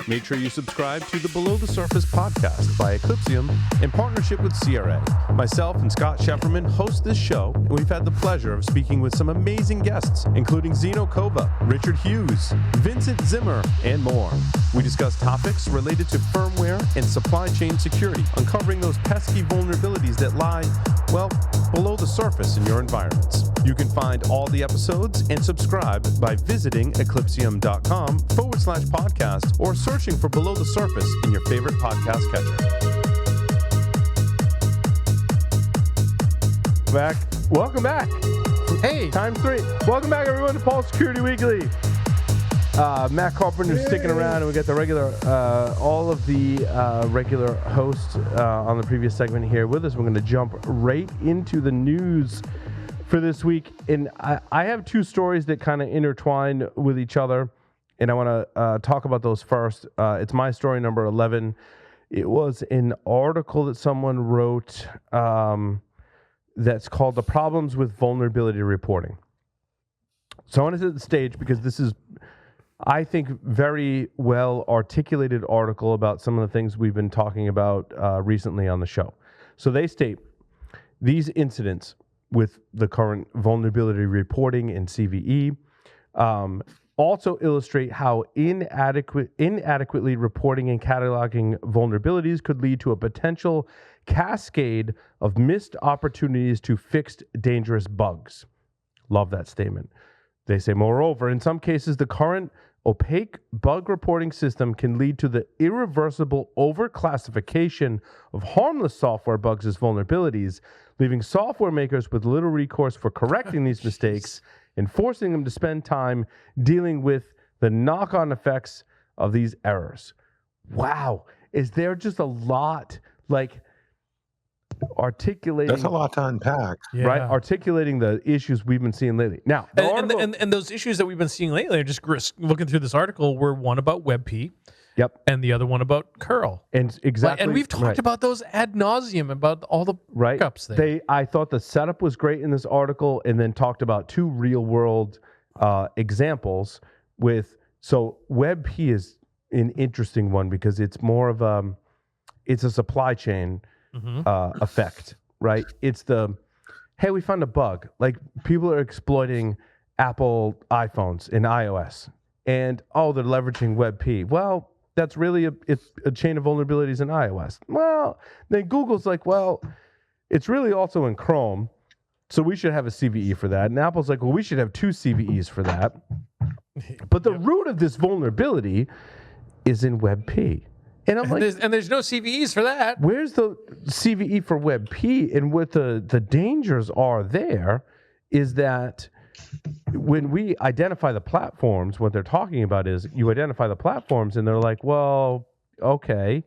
Make sure you subscribe to the Below the Surface podcast by Eclipsium in partnership with CRA. Myself and Scott Shefferman host this show, and we've had the pleasure of speaking with some amazing guests, including Zeno Kova, Richard Hughes, Vincent Zimmer, and more. We discuss topics related to firmware and supply chain security, uncovering those pesky vulnerabilities that lie, well, below the surface in your environments. You can find all the episodes and subscribe by visiting eclipsium.com/podcast or searching for Below the Surface in your favorite podcast catcher. Welcome back. Hey. Times 3. Welcome back, everyone, to Pulse Security Weekly. Matt Carpenter's sticking around, and we got the regular, all of the regular hosts on the previous segment here with us. We're going to jump right into the news for this week. And I have two stories that kind of intertwine with each other, and I want to talk about those first. It's my story number 11. It was an article that someone wrote that's called The Problems with Vulnerability Reporting. So I want to set the stage because this is, I think, very well articulated article about some of the things we've been talking about recently on the show. So they state, these incidents with the current vulnerability reporting in CVE also illustrate how inadequately reporting and cataloging vulnerabilities could lead to a potential cascade of missed opportunities to fix dangerous bugs. Love that statement. They say, moreover, in some cases, the current opaque bug reporting system can lead to the irreversible overclassification of harmless software bugs as vulnerabilities, leaving software makers with little recourse for correcting these mistakes and forcing them to spend time dealing with the knock-on effects of these errors. Wow. Is there just a lot, like, articulating? That's a lot to unpack. Right? Articulating the issues we've been seeing lately. Now, and those issues that we've been seeing lately, just looking through this article, were one about WebP. Yep. And the other one about curl. And exactly. And we've talked about those ad nauseum, about all the backups there. I thought the setup was great in this article, and then talked about two real world examples with, so WebP is an interesting one because it's more of it's a supply chain effect, right? It's hey, we found a bug. Like, people are exploiting Apple iPhones and iOS, and they're leveraging WebP. Well, that's really it's a chain of vulnerabilities in iOS. Well, then Google's like, well, it's really also in Chrome, so we should have a CVE for that. And Apple's like, well, we should have two CVEs for that. But the root of this vulnerability is in WebP. And I'm like, there's no CVEs for that. Where's the CVE for WebP? And what the dangers are there is that when we identify the platforms, what they're talking about is you identify the platforms and they're like, well, okay,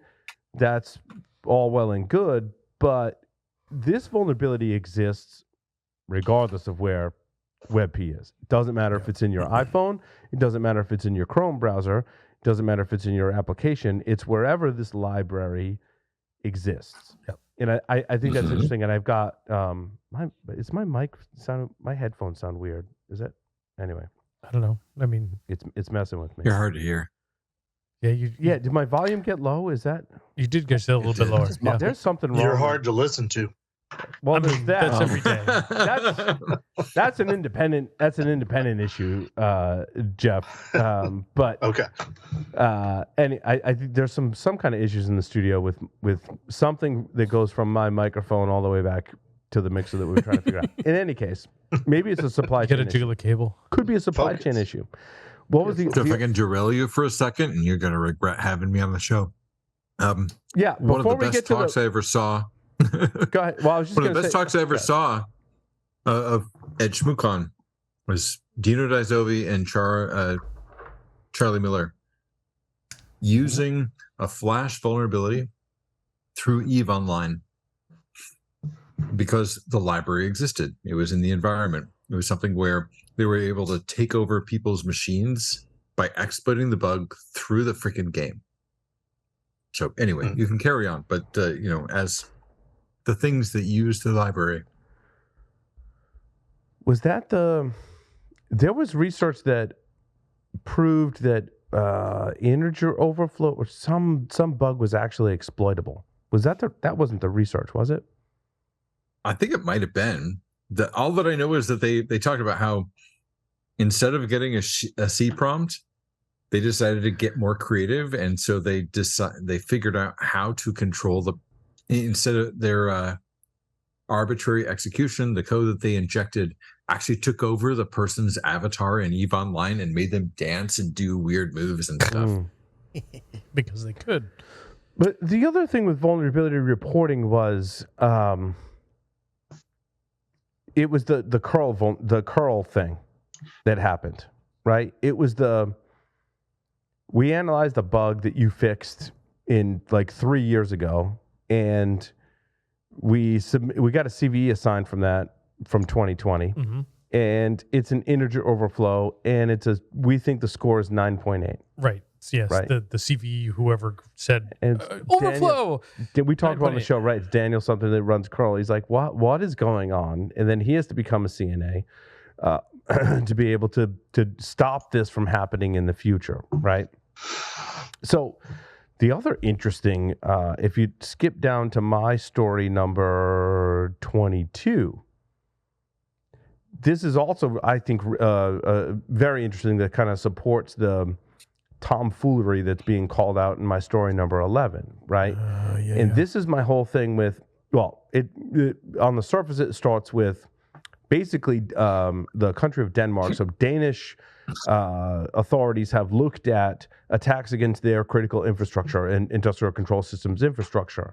that's all well and good, but this vulnerability exists regardless of where WebP is. It doesn't matter if it's in your iPhone. It doesn't matter if it's in your Chrome browser. It doesn't matter if it's in your application. It's wherever this library exists. Yep. And I think that's interesting. And I've got my mic sound, my headphones sound weird. Is it? Anyway, I don't know. I mean, it's messing with me. You're hard to hear. Yeah, did my volume get low? Is that? You did get a little bit lower. Yeah. There's something wrong. You're hard to listen to. Well, there's that. That's every day. That's an independent issue, Jeff. But okay. And I think there's some kind of issues in the studio with something that goes from my microphone all the way back to the mixer that we were trying to figure out. In any case, maybe it's a supply chain issue. Get a jiggle cable. Could be a supply chain issue. What was So if I can derail you for a second, and you're going to regret having me on the show. Yeah. One of the best talks I ever saw. Go ahead. Well, I was just one of the best talks I ever saw at ShmooCon was Dino Dizovi and Charlie Miller using a Flash vulnerability through EVE Online because the library existed. It was in the environment. It was something where they were able to take over people's machines by exploiting the bug through the freaking game. So anyway, you can carry on, but as the things that use the library. Was that there was research that proved that integer overflow or some bug was actually exploitable. Was that wasn't the research, was it? I think it might have been. All that I know is that they talked about how instead of getting a C prompt, they decided to get more creative, and so they figured out how to control instead of their arbitrary execution, the code that they injected actually took over the person's avatar in EVE Online and made them dance and do weird moves and stuff. Because they could. But the other thing with vulnerability reporting was it was the curl thing that happened, right? It was we analyzed a bug that you fixed in like 3 years ago, and we got a CVE assigned from that from 2020, and it's an integer overflow, and we think the score is 9.8. Right. Yes. Right. The CVE, whoever said Daniel, overflow. we talked about on the show, right? It's Daniel something that runs curl. He's like, what is going on? And then he has to become a CNA to be able to stop this from happening in the future, right? So the other interesting, if you skip down to my story number 22, this is also, I think, very interesting that kind of supports the tomfoolery that's being called out in my story number 11, right? This is my whole thing with, well, it on the surface, it starts with basically the country of Denmark. So Danish authorities have looked at attacks against their critical infrastructure and industrial control systems infrastructure.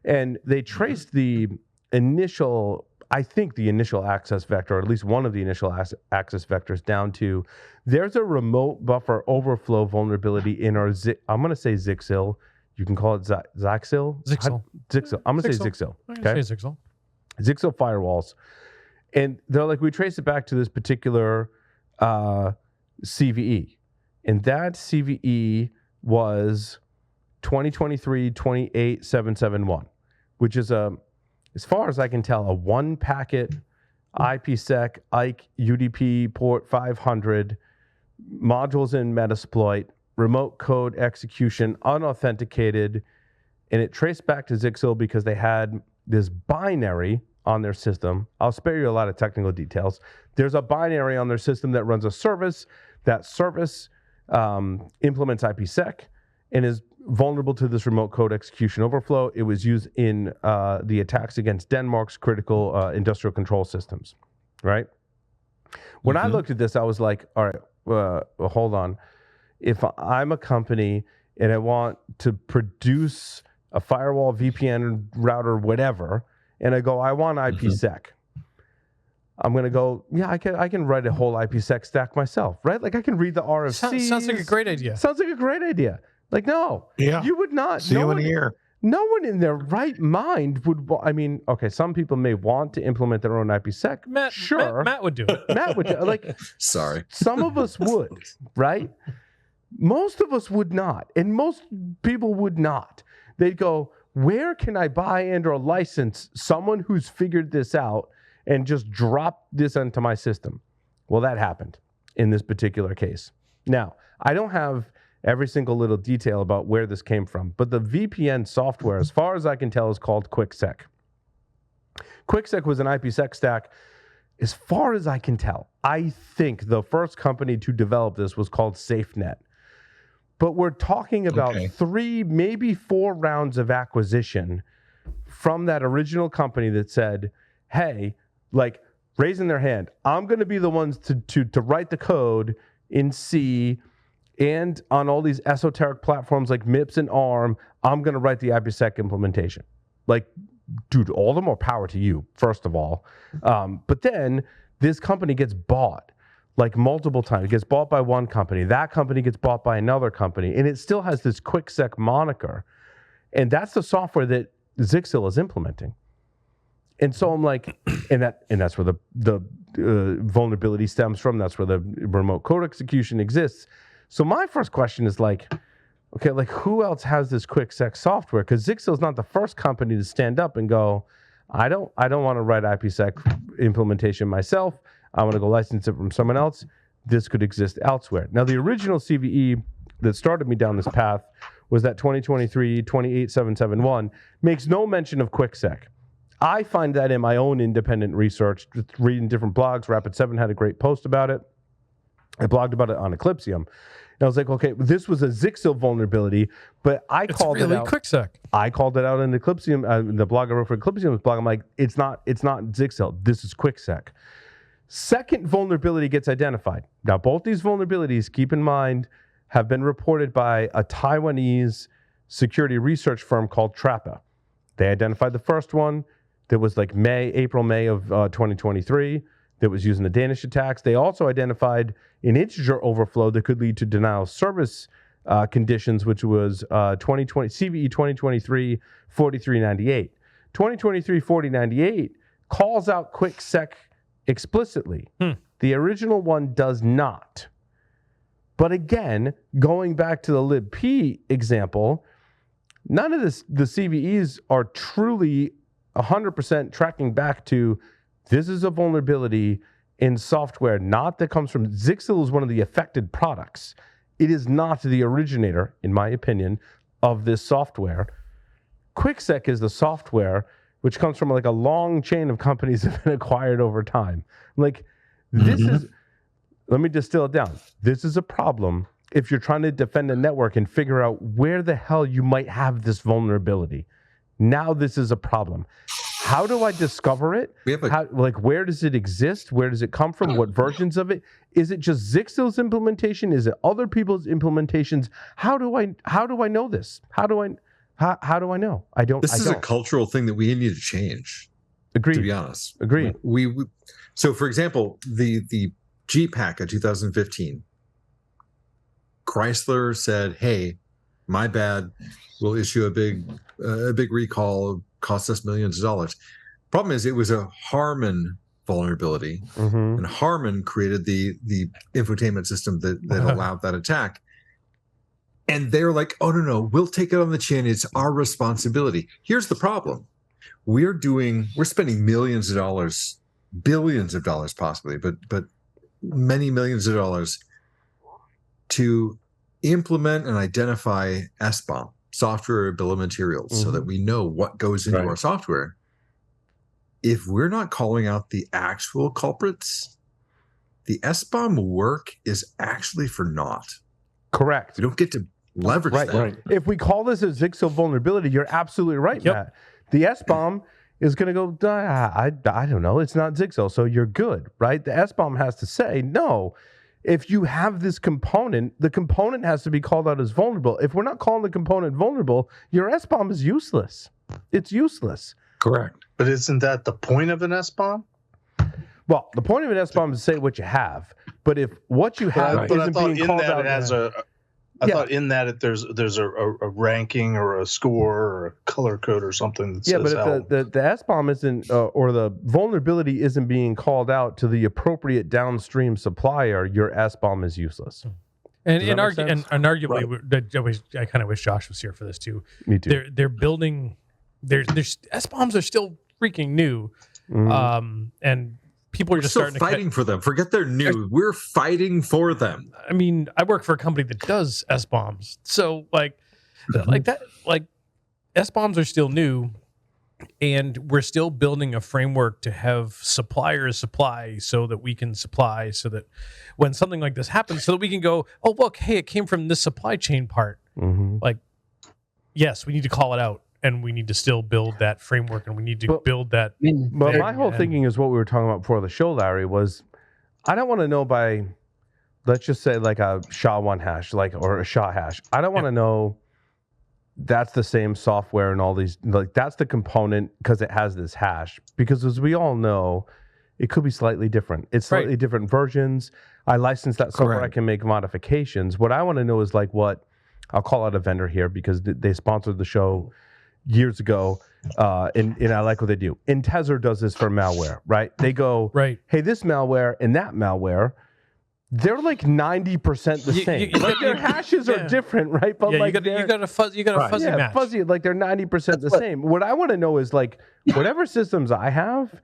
And they traced the initial access vector, or at least one of the initial access vectors, down to there's a remote buffer overflow vulnerability in our I'm going to say Zyxel. You can call it Zyxel. Zyxel. I'm going to say Zyxel. Okay. Say Zyxel. Zyxel firewalls. And they're like, we trace it back to this particular CVE. And that CVE was 2023-28771, which is as far as I can tell, a one packet IPsec IKE UDP port 500 modules in Metasploit, remote code execution, unauthenticated, and it traced back to Zyxel because they had this binary on their system. I'll spare you a lot of technical details. There's a binary on their system that runs a service. That service implements IPsec and is vulnerable to this remote code execution overflow. It was used in the attacks against Denmark's critical industrial control systems, right? When I looked at this, I was like, all right, well, hold on. If I'm a company and I want to produce a firewall, VPN, router, whatever, and I go, I want IPsec. I'm going to go, yeah, I can write a whole IPsec stack myself, right? Like I can read the RFCs. Sounds like a great idea. Sounds like a great idea. Like, no, you would not. See you in a year. No one in their right mind would. I mean, okay, some people may want to implement their own IPsec. Sure, Matt would do it. Matt would like. Sorry. Some of us would, right? Most of us would not, and most people would not. They'd go, where can I buy and/or license someone who's figured this out and just drop this into my system? Well, that happened in this particular case. Now, I don't have every single little detail about where this came from, but the VPN software, as far as I can tell, is called QuickSec. QuickSec was an IPsec stack. As far as I can tell, I think the first company to develop this was called SafeNet. But we're talking about 3, maybe 4 rounds of acquisition from that original company that said, hey, like raising their hand, I'm going to be the ones to write the code in C and on all these esoteric platforms like MIPS and ARM, I'm going to write the IPsec implementation. Like, dude, all the more power to you, first of all. But then this company gets bought like multiple times. It gets bought by one company. That company gets bought by another company. And it still has this QuickSec moniker. And that's the software that Zyxel is implementing. And so I'm like, and that's where the vulnerability stems from. That's where the remote code execution exists. So my first question is like, okay, like who else has this QuickSec software? Because Zyxel is not the first company to stand up and go, I don't want to write IPsec implementation myself. I want to go license it from someone else. This could exist elsewhere. Now, the original CVE that started me down this path was that 2023 28771 makes no mention of QuickSec. I find that in my own independent research, just reading different blogs. Rapid7 had a great post about it. I blogged about it on Eclipsium. And I was like, okay, this was a Zyxel vulnerability, but I called it out. QuickSec. I called it out in Eclipsium, the blog I wrote for Eclipsium's blog. I'm like, it's not Zyxel. This is QuickSec. Second vulnerability gets identified. Now, both these vulnerabilities, keep in mind, have been reported by a Taiwanese security research firm called Trappa. They identified the first one that was like April, May of 2023 that was using the Danish attacks. They also identified an integer overflow that could lead to denial of service conditions, which was 2020 CVE 2023 4398. 2023 4098 calls out QuickSec explicitly. The original one does not. But again, going back to the libp example, none of the CVEs are truly 100% tracking back to this is a vulnerability in software, not that comes from Zyxel is one of the affected products. It is not the originator, in my opinion, of this software. QuickSec is the software which comes from like a long chain of companies that have been acquired over time. Like this is, let me distill it down. This is a problem if you're trying to defend a network and figure out where the hell you might have this vulnerability. Now this is a problem. How do I discover it? Where does it exist? Where does it come from? What versions of it? Is it just Zyxel's implementation? Is it other people's implementations? How do I know this? How do I know? I don't. This is a cultural thing that we need to change. Agreed. To be honest. Agreed. So, for example, the GPAC of 2015, Chrysler said, "Hey, my bad. We'll issue a big recall. Cost us millions of dollars." Problem is, it was a Harmon vulnerability, and Harmon created the infotainment system that allowed that attack. And they're like, "Oh no, we'll take it on the chin. It's our responsibility." Here's the problem: we're spending millions of dollars, billions of dollars possibly, but many millions of dollars to implement and identify SBOM, software bill of materials, so that we know what goes into our software. If we're not calling out the actual culprits, the SBOM work is actually for naught. Correct. We don't get to leverage that. Right. If we call this a Zyxel vulnerability, you're absolutely right, Matt. The SBOM is going to go, I don't know, it's not Zyxel, so you're good, right? The SBOM has to say, no, if you have this component, the component has to be called out as vulnerable. If we're not calling the component vulnerable, your SBOM is useless. It's useless. Correct. But isn't that the point of an SBOM? Well, the point of an SBOM is to say what you have. But if what you have isn't being called out, I thought in that there's a ranking or a score or a color code or something that says but if the SBOM isn't or the vulnerability isn't being called out to the appropriate downstream supplier, your SBOM is useless. And arguably, I kind of wish Josh was here for this too. Me too. They're building. There's SBOMs are still freaking new, and people are just starting fighting for them. Forget they're new. We're fighting for them. I mean, I work for a company that does SBOMs, so like SBOMs are still new, and we're still building a framework to have suppliers supply so that we can supply, so that when something like this happens, so that we can go, oh look, hey, it came from this supply chain part. Like, yes, we need to call it out. And we need to still build that framework, and we need to build that. But my whole thinking is what we were talking about before the show, Larry, was I don't want to know by, let's just say like a SHA-1 hash, or a SHA hash. I don't want to know that's the same software and all these, like that's the component because it has this hash. Because as we all know, it could be slightly different. It's slightly different versions. I license that software. I can make modifications. What I want to know is like what, I'll call out a vendor here because they sponsored the show years ago, and I like what they do. Intezer does this for malware, right? They go, hey, this malware and that malware, they're like 90% the same. Like their hashes are different, right? But like you got a fuzzy match. Fuzzy, like they're 90% the same. What I want to know is like whatever systems I have,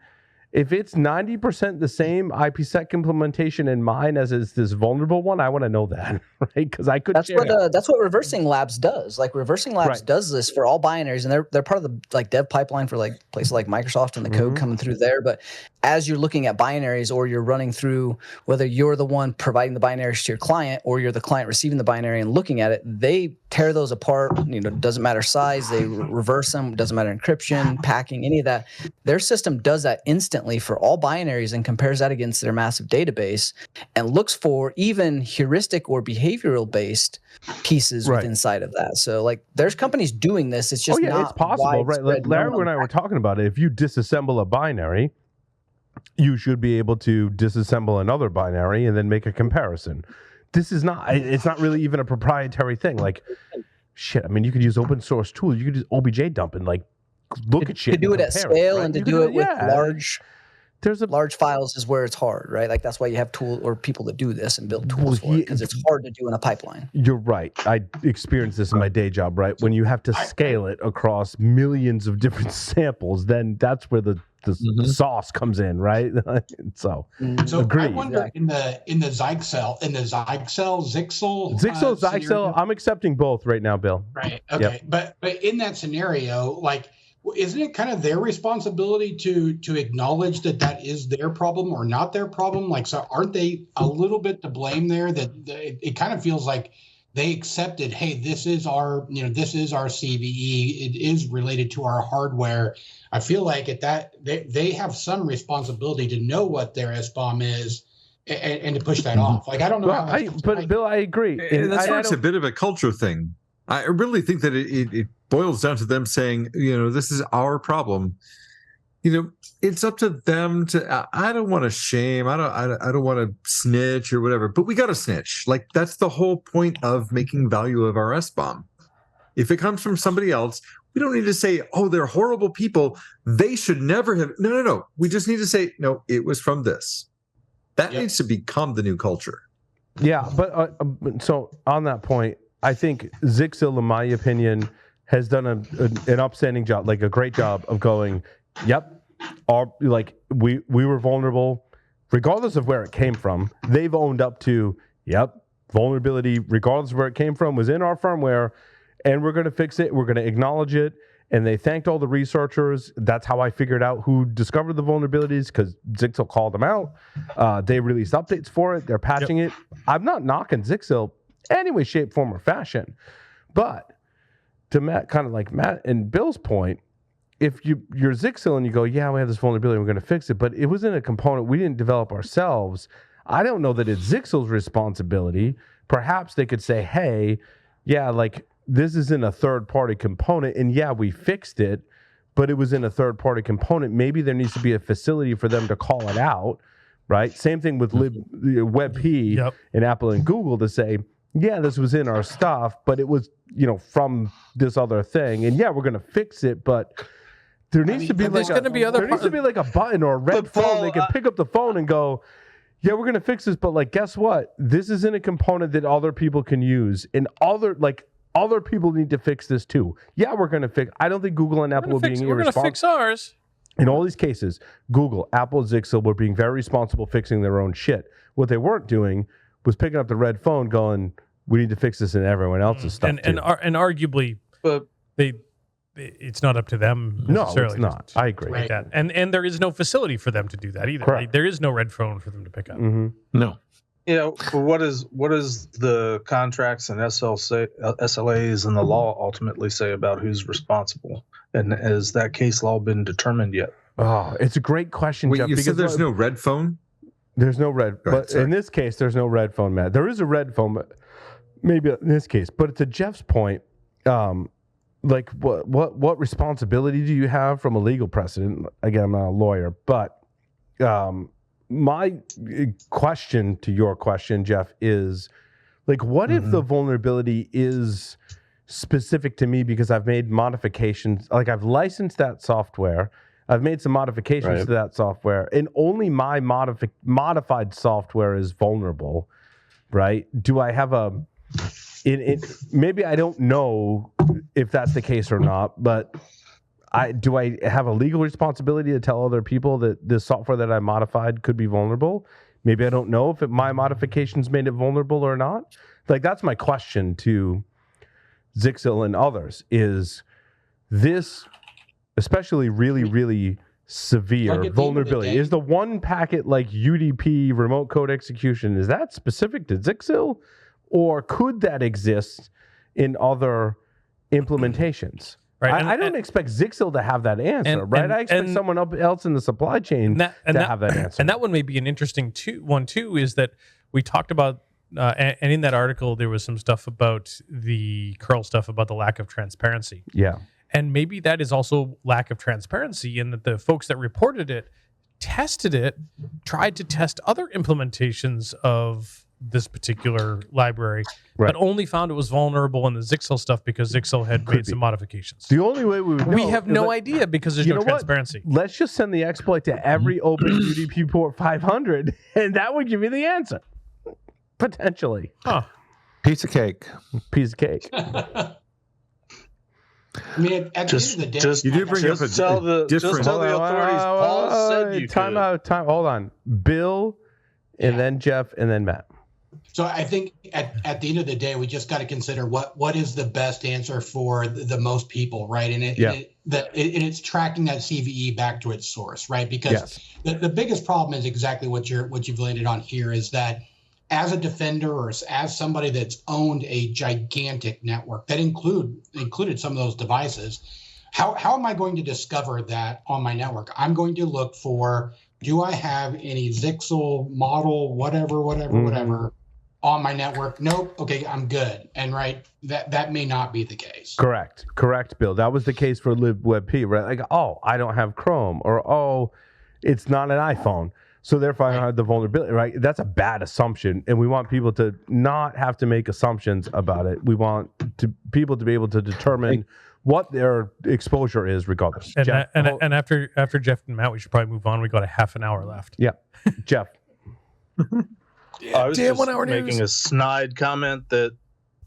If it's 90% the same IPsec implementation in mine as is this vulnerable one, I want to know that, right? Because I could. That's what reversing labs does. Like reversing labs does this for all binaries, and they're part of the like dev pipeline for like places like Microsoft and the code coming through there. But as you're looking at binaries, or you're running through, whether you're the one providing the binaries to your client or you're the client receiving the binary and looking at it, they tear those apart. Doesn't matter size, they reverse them. Doesn't matter encryption, packing, any of that. Their system does that instantly for all binaries and compares that against their massive database and looks for even heuristic or behavioral based pieces inside of that. So like there's companies doing this. It's just not it's possible, right? Like Larry and I were talking about it. If you disassemble a binary, you should be able to disassemble another binary and then make a comparison. It's not really even a proprietary thing. Like shit, I mean, you could use open source tools. You could use OBJ dump and like look at shit. To do it at scale and to do it with large files is where it's hard, right? Like that's why you have tools or people that do this and build tools for it, because it's hard to do in a pipeline. You're right. I experienced this in my day job, right? When you have to scale it across millions of different samples, then that's where the sauce comes in, right? So agreed. I wonder in the Zyxel, I'm accepting both right now, Bill. Right. Okay. Yep. But in that scenario, like, isn't it kind of their responsibility to acknowledge that is their problem or not their problem? Like, so aren't they a little bit to blame there? That it kind of feels like they accepted, hey, this is our CVE. It is related to our hardware. I feel like they have some responsibility to know what their SBOM is and to push that off. Like, I don't know. Bill, I agree. That's where it's a bit of a culture thing. I really think that it boils down to them saying, this is our problem. It's up to them to. I don't want to shame. I don't want to snitch or whatever. But we got to snitch. Like that's the whole point of making value of our SBOM. If it comes from somebody else, we don't need to say, "Oh, they're horrible people. They should never have." No. We just need to say, "No, it was from this." That needs to become the new culture. Yeah, but so on that point, I think Zyxel, in my opinion, has done an upstanding job, like a great job of going, yep, we were vulnerable, regardless of where it came from. They've owned up to, yep, vulnerability, regardless of where it came from, was in our firmware, and we're going to fix it. We're going to acknowledge it. And they thanked all the researchers. That's how I figured out who discovered the vulnerabilities, because Zyxel called them out. They released updates for it. They're patching it. I'm not knocking Zyxel any way, shape, form, or fashion. But to Matt and Bill's point, if you're Zyxel and you go, yeah, we have this vulnerability, we're going to fix it, but it was in a component we didn't develop ourselves, I don't know that it's Zyxel's responsibility. Perhaps they could say, hey, yeah, like this is in a third-party component, and yeah, we fixed it, but it was in a third-party component. Maybe there needs to be a facility for them to call it out, right? Same thing with WebP and Apple and Google to say, yeah, this was in our stuff, but it was, from this other thing, and yeah, we're going to fix it, but there needs to be like a button or a red phone. They can pick up the phone and go, yeah, we're going to fix this, but like, guess what? This is in a component that other people can use, and other people need to fix this too. Yeah, we're going to fix. I don't think Google and Apple are being irresponsible. We're going to fix ours. In all these cases, Google, Apple, Zyxel were being very responsible fixing their own shit. What they weren't doing was picking up the red phone going, we need to fix this in everyone else's stuff and arguably, but it's not up to them necessarily. No, it's not. I agree. Right. That. And there is no facility for them to do that either. Right? There is no red phone for them to pick up. Mm-hmm. No. What is the contracts and SLAs and the law ultimately say about who's responsible? And has that case law been determined yet? Oh, it's a great question, Wait, Jeff. You said there's no red phone? There's no red, but in this case, there's no red phone, Matt. There is a red phone, but maybe in this case. But to Jeff's point, like what responsibility do you have from a legal precedent? Again, I'm not a lawyer, but my question to your question, Jeff, is like, what if the vulnerability is specific to me because I've made modifications, like I've licensed that software, I've made some modifications to that software, and only my modified software is vulnerable, right? Do I have maybe I don't know if that's the case or not, but do I have a legal responsibility to tell other people that this software that I modified could be vulnerable? Maybe I don't know if my modifications made it vulnerable or not. Like, that's my question to Zyxel and others. Is this, especially really, really severe Like, at the end of the vulnerability, day- is the one packet like UDP remote code execution, is that specific to Zyxel, or could that exist in other implementations? Right, I don't expect Zyxel to have that answer, right? I expect someone else in the supply chain to have that answer. And that one may be an interesting one too. Is that we talked about, and in that article there was some stuff about the curl stuff about the lack of transparency. Yeah. And maybe that is also lack of transparency in that the folks that reported it, tested it, tried to test other implementations of this particular library, but only found it was vulnerable in the Zyxel stuff because Zyxel had made some modifications. The only way we would know, We have no idea because there's no transparency. Let's just send the exploit to every open UDP port 500, and that would give you the answer. Potentially. Huh. Piece of cake. Piece of cake. I mean, at the end of the day, You do bring up a Tell the different. authorities Paul said you time could. out. Hold on. Bill, and then Jeff, and then Matt. So I think at the end of the day, we just got to consider what is the best answer for the most people, right? And it's tracking that CVE back to its source, right? Because the biggest problem is exactly what you've landed on here, is that as a defender or as somebody that's owned a gigantic network that included some of those devices, how am I going to discover that on my network? I'm going to look for, do I have any Zyxel model, whatever, on my network? Nope. Okay, I'm good. And that may not be the case. Correct, Bill. That was the case for WebP, right? Like, oh, I don't have Chrome, or oh, it's not an iPhone, so therefore I don't have the vulnerability, right? That's a bad assumption, and we want people to not have to make assumptions about it. We want people to be able to determine what their exposure is, regardless. And, Jeff, and after Jeff and Matt, we should probably move on. We got a half an hour left. Yeah, Jeff. I was Damn, just 1 hour making news. a snide comment that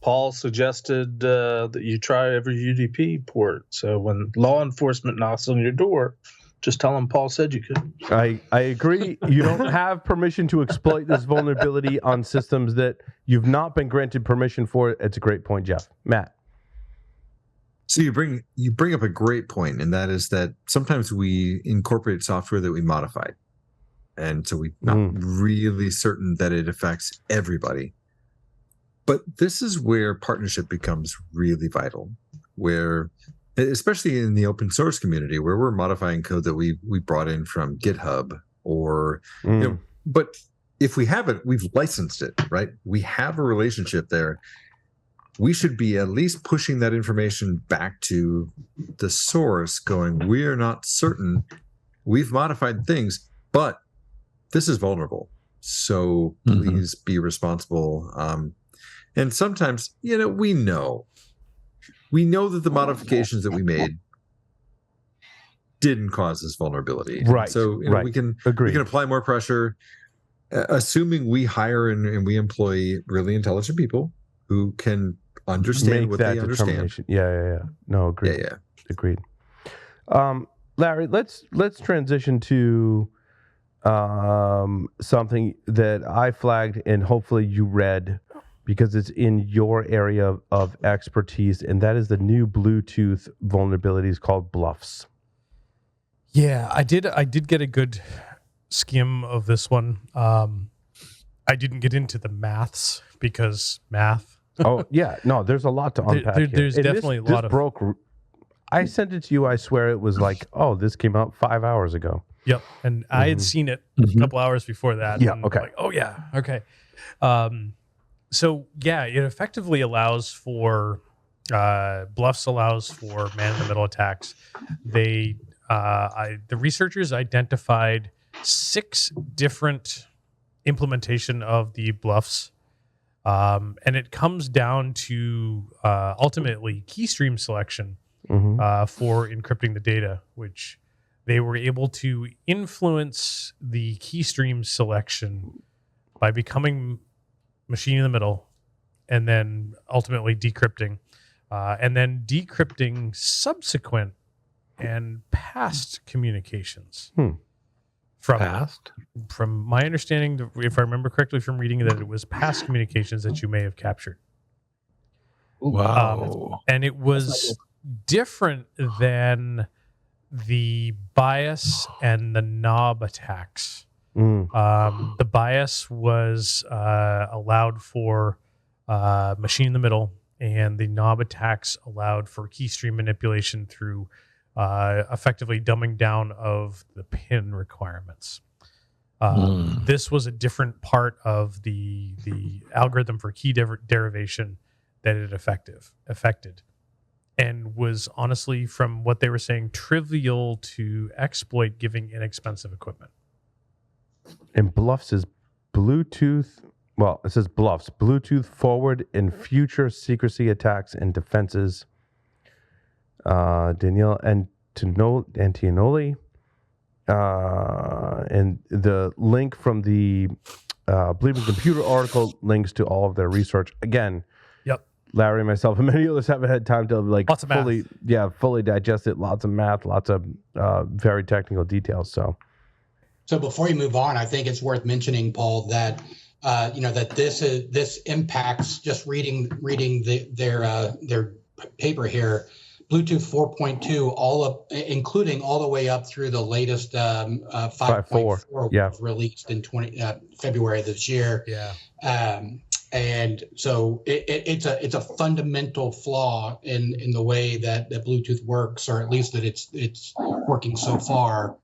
Paul suggested that you try every UDP port. So when law enforcement knocks on your door, just tell them Paul said you could. I agree. You don't have permission to exploit this vulnerability on systems that you've not been granted permission for. It's a great point, Jeff. Matt. So you bring up a great point, and that is that sometimes we incorporate software that we modified, and so we're not really certain that it affects everybody. But this is where partnership becomes really vital, where, especially in the open source community, where we're modifying code that we brought in from GitHub, or but if we have it, we've licensed it, right? We have a relationship there. We should be at least pushing that information back to the source, going, we are not certain. We've modified things, but this is vulnerable. So please be responsible. And sometimes, we know that the modifications that we made didn't cause this vulnerability. Right. So we can apply more pressure, assuming we hire and we employ really intelligent people who can understand what they understand. Yeah. No, agreed. Yeah. Agreed. Larry, let's transition to something that I flagged and hopefully you read, because it's in your area of expertise, and that is the new Bluetooth vulnerabilities called BLUFFS. Yeah, I did get a good skim of this one. I didn't get into the maths because math. Oh yeah, no, there's a lot to unpack here. There's definitely a lot of. Broke. I sent it to you. I swear it was like, oh, this came out 5 hours ago. Yep, and I had seen it a couple hours before that. Yeah. And Okay. like, oh yeah. Okay. So yeah, it effectively allows for BLUFFS allows for man-in-the-middle attacks. The researchers identified 6 different implementation of the BLUFFS. And it comes down to ultimately keystream selection for encrypting the data, which they were able to influence the keystream selection by becoming machine in the middle and then ultimately decrypting and then decrypting subsequent and past communications. Past? From my understanding, if I remember correctly from reading, that it was past communications that you may have captured. Wow. And it was different than the bias and the knob attacks. The bias was allowed for machine in the middle, and the knob attacks allowed for key stream manipulation through effectively dumbing down of the pin requirements. This was a different part of the algorithm for key derivation that it affected, and was honestly, from what they were saying, trivial to exploit, giving inexpensive equipment. And BLUFFS is Bluetooth. Well, it says BLUFFS, Bluetooth forward in future secrecy attacks and defenses. Danielle Antianoli. And the link from the Believing Computer article links to all of their research. Again, Larry, myself, and many others haven't had time to lots of fully digest it. Lots of math, lots of very technical details. So before you move on, I think it's worth mentioning, Paul, that that this impacts, just reading their paper here, Bluetooth 4.2, all up, including all the way up through the latest 5.4 was released in February of this year. And so it's a fundamental flaw in the way that Bluetooth works, or at least that it's working so far.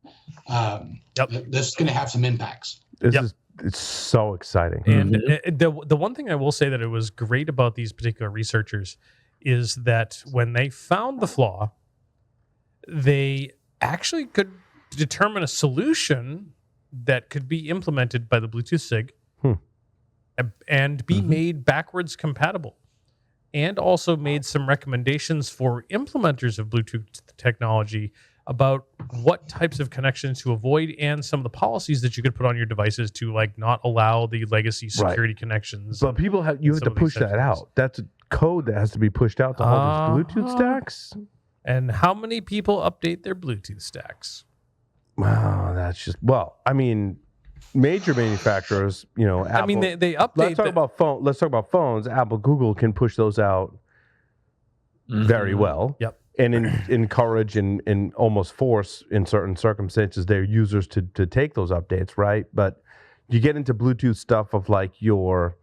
This is going to have some impacts. It's so exciting. And the one thing I will say that it was great about these particular researchers is that when they found the flaw, they actually could determine a solution that could be implemented by the Bluetooth SIG and be made backwards compatible, and also made some recommendations for implementers of Bluetooth technology about what types of connections to avoid, and some of the policies that you could put on your devices to not allow the legacy security connections. But people have to push that out. That's a code that has to be pushed out to all these Bluetooth stacks. And how many people update their Bluetooth stacks? Wow, that's just major manufacturers, Apple, they update. Let's talk about phones. Apple, Google can push those out very well. And encourage and almost force, in certain circumstances, their users to take those updates, right? But you get into Bluetooth stuff of your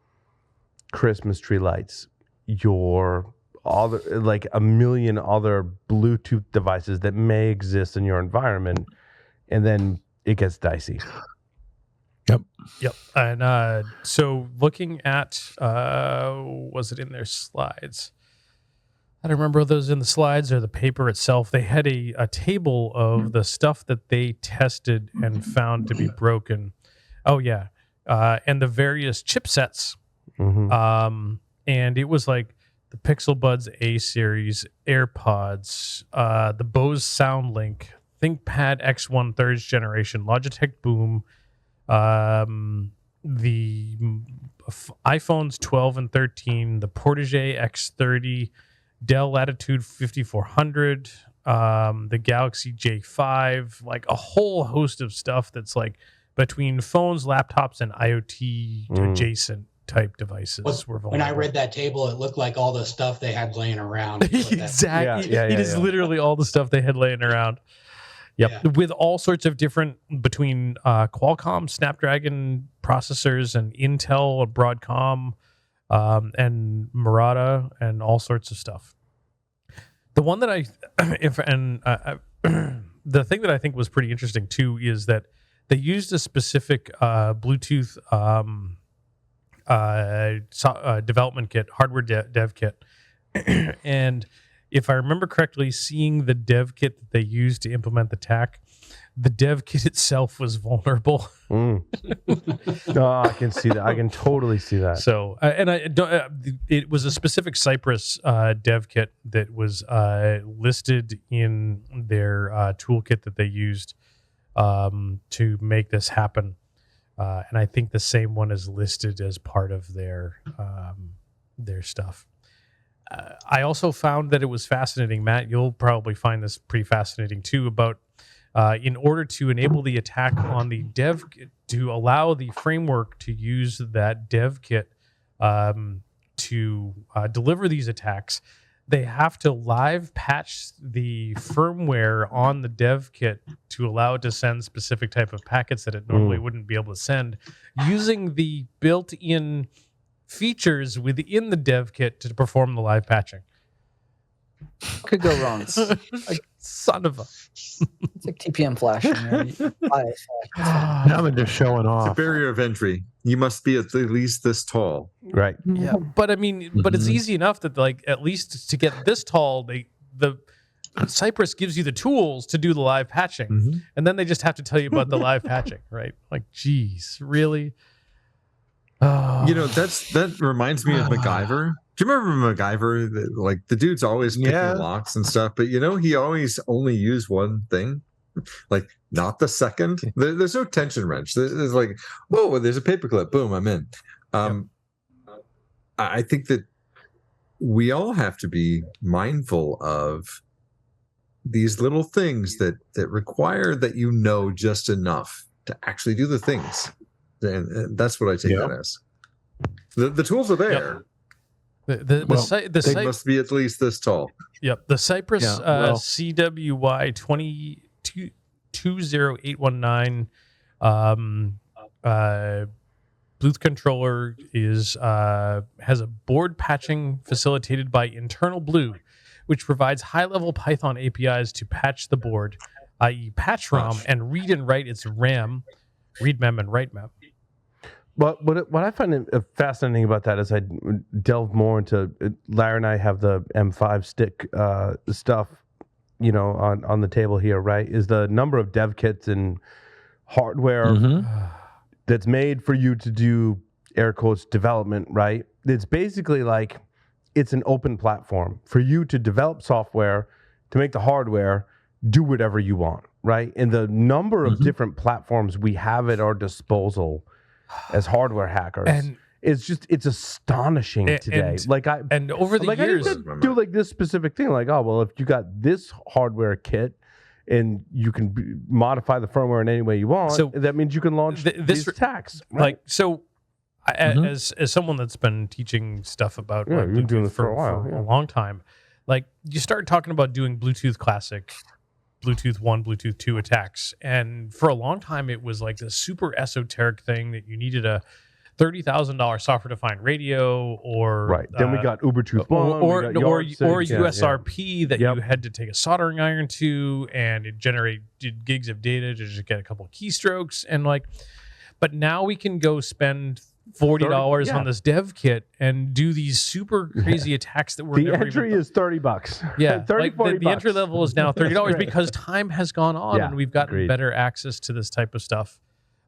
Christmas tree lights, your other, a million other Bluetooth devices that may exist in your environment, and then it gets dicey. Yep. And so looking at, was it in their slides? I don't remember those in the slides or the paper itself. They had a table of the stuff that they tested and found to be broken. Oh, yeah. And the various chipsets. And it was the Pixel Buds A series, AirPods, the Bose SoundLink, ThinkPad X1 3rd generation, Logitech Boom, the iPhones 12 and 13, the Portage X30, Dell Latitude 5400, the Galaxy J5, a whole host of stuff that's between phones, laptops, and IoT adjacent type devices were vulnerable. When I read that table, it looked like all the stuff they had laying around. Exactly. It is literally all the stuff they had laying around. With all sorts of different, between Qualcomm Snapdragon processors and Intel, Broadcom, and Murata, and all sorts of stuff. The one that the thing that I think was pretty interesting too is that they used a specific Bluetooth development kit, hardware dev kit, and if I remember correctly, seeing the dev kit that they used to implement the attack, the dev kit itself was vulnerable. I can see that. I can totally see that. So, it was a specific Cypress dev kit that was listed in their toolkit that they used to make this happen. And I think the same one is listed as part of their stuff. I also found that it was fascinating, Matt. You'll probably find this pretty fascinating too. About in order to enable the attack on the dev kit, to allow the framework to use that dev kit to deliver these attacks, they have to live patch the firmware on the dev kit to allow it to send specific type of packets that it normally wouldn't be able to send, using the built-in features within the dev kit to perform the live patching. Could go wrong. Like, son of a... It's like TPM flashing. Right? Now they're just showing It's a off. barrier of entry. You must be at least this tall. Right. Yeah, but I mean, but it's easy enough that like at least to get this tall, the Cypress gives you the tools to do the live patching, and then they just have to tell you about the live patching, right? Like, geez, really? Oh. You know, that reminds me of MacGyver. Do you remember MacGyver? Like the dude's always picking locks and stuff, but you know, he always only used one thing, like not the second. There's no tension wrench. There's like, oh, there's a paperclip. Boom, I'm in. I think that we all have to be mindful of these little things that require that you know just enough to actually do the things. And that's what I take that as. The tools are there. The they must be at least this tall. Yep. The Cypress CWY 20819 Bluetooth controller has a board patching facilitated by Internal Blue, which provides high-level Python APIs to patch the board, i.e. patch ROM, and read and write its RAM, read mem and write mem. But what I find fascinating about that is I delve more into Larry and I have the M5 stick stuff, you know, on the table here, right? Is the number of dev kits and hardware that's made for you to do air quotes development, right? It's basically like it's an open platform for you to develop software, to make the hardware, do whatever you want, right? And the number of different platforms we have at our disposal as hardware hackers, and it's astonishing today. And over the years, I didn't do like this specific thing. Like, oh well, if you got this hardware kit and you can modify the firmware in any way you want, so that means you can launch these attacks. Right? Like, so as someone that's been teaching stuff about you've been doing this for a while, a long time, like you start talking about doing Bluetooth Classic, Bluetooth 1, Bluetooth 2 attacks. And for a long time, it was like this super esoteric thing that you needed a $30,000 software-defined radio or... Then we got Ubertooth 1, or USRP that you had to take a soldering iron to, and it generated gigs of data to just get a couple of keystrokes. And like, but now we can go spend $40 on this dev kit and do these super crazy attacks that we're the entry is $30. Yeah, 30, like $40 the entry level is now $30 right. because time has gone on and we've gotten better access to this type of stuff.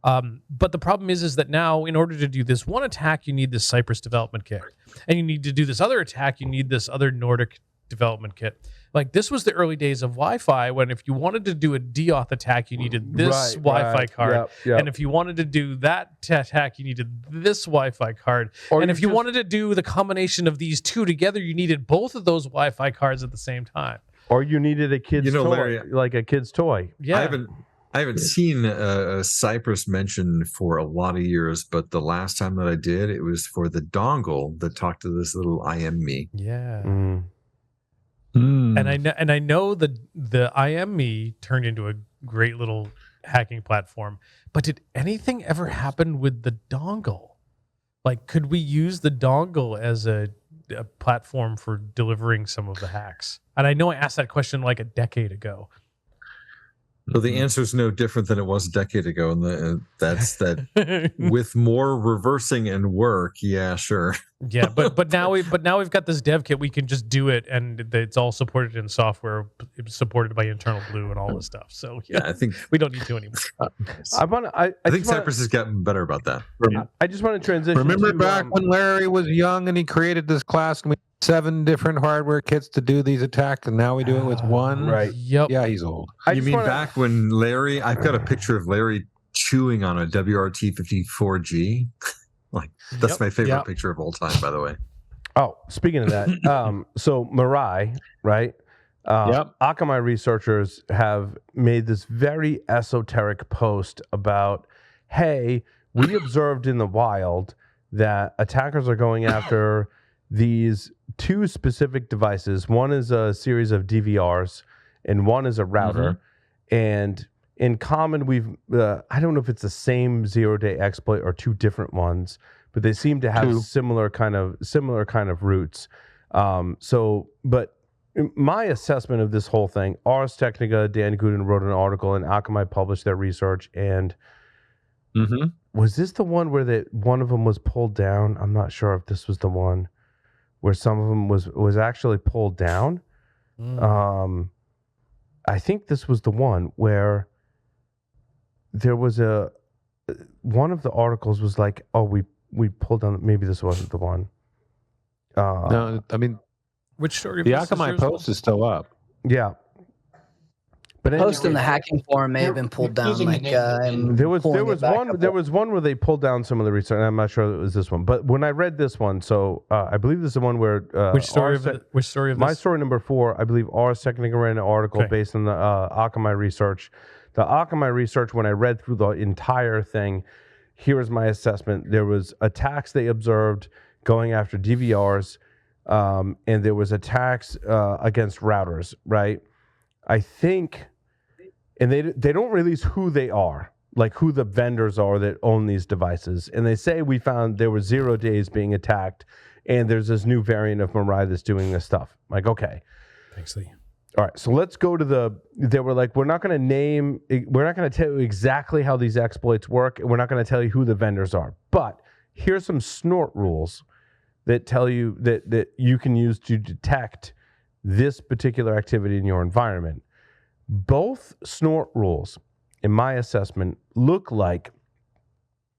But the problem is that now, in order to do this one attack, you need this Cypress development kit, and you need to do this other attack, you need this other Nordic development kit. Like, this was the early days of Wi-Fi, when if you wanted to do a DAuth attack, you needed this Wi-Fi card. And if you wanted to do that attack, you needed this Wi-Fi card. And if you wanted to do the combination of these two together, you needed both of those Wi-Fi cards at the same time. Or you needed a kid's toy, Larry, like a kid's toy. Yeah. I haven't seen a Cypress mentioned for a lot of years, but the last time that I did, it was for the dongle that talked to this little IM.me. Yeah. And I know the IM.me turned into a great little hacking platform, but did anything ever happen with the dongle? Like, could we use the dongle as a platform for delivering some of the hacks? And I know I asked that question like a decade ago. Well, the answer is no different than it was a decade ago, and that's that. With more reversing and work, yeah, sure. Yeah, but now we've got this dev kit. We can just do it, and it's all supported in software, supported by Internal Blue and all this stuff. So yeah, I think we don't need to anymore. I think Cypress has gotten better about that. I just want to transition. Remember back when Larry was young and he created this class, and we had 7 different hardware kits to do these attacks, and now we do it with one. Right. Yep. Yeah, he's old. You mean back when Larry? I've got a picture of Larry chewing on a WRT-54G. Like, that's my favorite picture of all time, by the way. Oh, speaking of that, so Mirai, right? Yep. Akamai researchers have made this very esoteric post about, hey, we observed in the wild that attackers are going after these two specific devices. One is a series of DVRs, and one is a router. And in common, we've I don't know if it's the same zero-day exploit or two different ones, but they seem to have similar kind of roots. But my assessment of this whole thing, Ars Technica, Dan Gooden wrote an article, and Akamai published their research. And was this the one where one of them was pulled down? I'm not sure if this was the one where some of them was actually pulled down. I think this was the one where there was one of the articles was like, oh, we pulled down. Maybe this wasn't the one. No, I mean, which story? The Akamai post is still up. Yeah. But Post in the hacking forum may have been pulled down. Like there was one where they pulled down some of the research. And I'm not sure it was this one, but when I read this one, so I believe this is the one where which story of my this? story number 4, I believe Ars Technica ran an article based on the Akamai research. The Akamai research, when I read through the entire thing, here is my assessment. There was attacks they observed going after DVRs, and there was attacks against routers, right? I think, and they don't release who they are, like who the vendors are that own these devices. And they say we found there were 0 days being attacked, and there's this new variant of Mirai that's doing this stuff. Like, okay. Thanks, Lee. All right, so let's go to they were like, we're not going to tell you exactly how these exploits work, and we're not going to tell you who the vendors are. But here's some snort rules that tell you that you can use to detect this particular activity in your environment. Both snort rules, in my assessment, look like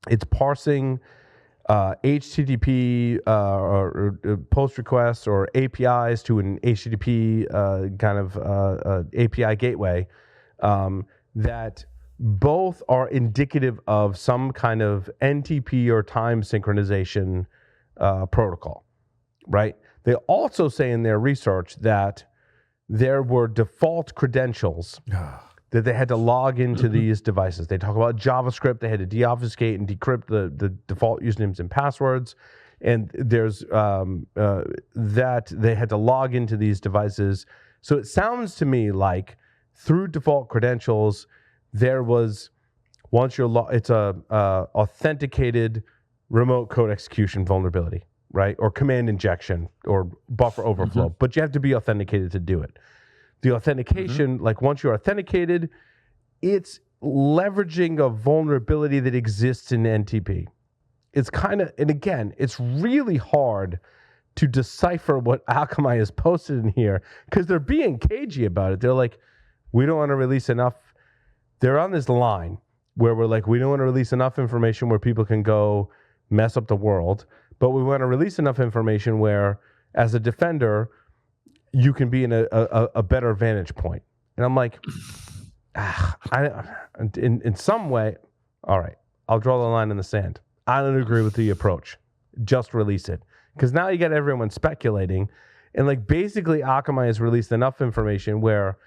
it's parsing HTTP or post requests or APIs to an HTTP API gateway that both are indicative of some kind of NTP or time synchronization protocol, right? They also say in their research that there were default credentials that they had to log into these devices. They talk about JavaScript. They had to deobfuscate and decrypt the default usernames and passwords. And there's that they had to log into these devices. So it sounds to me like through default credentials, there was, once you're it's a authenticated remote code execution vulnerability, right? Or command injection or buffer overflow, but you have to be authenticated to do it. The authentication, like once you're authenticated, it's leveraging a vulnerability that exists in NTP. It's kind of, and again, it's really hard to decipher what Akamai has posted in here because they're being cagey about it. They're like, we don't want to release enough. They're on this line where we're like, we don't want to release enough information where people can go mess up the world, but we want to release enough information where, as a defender, you can be in a better vantage point. And I'm like, in some way, all right, I'll draw the line in the sand. I don't agree with the approach. Just release it. Because now you got everyone speculating. And like basically Akamai has released enough information where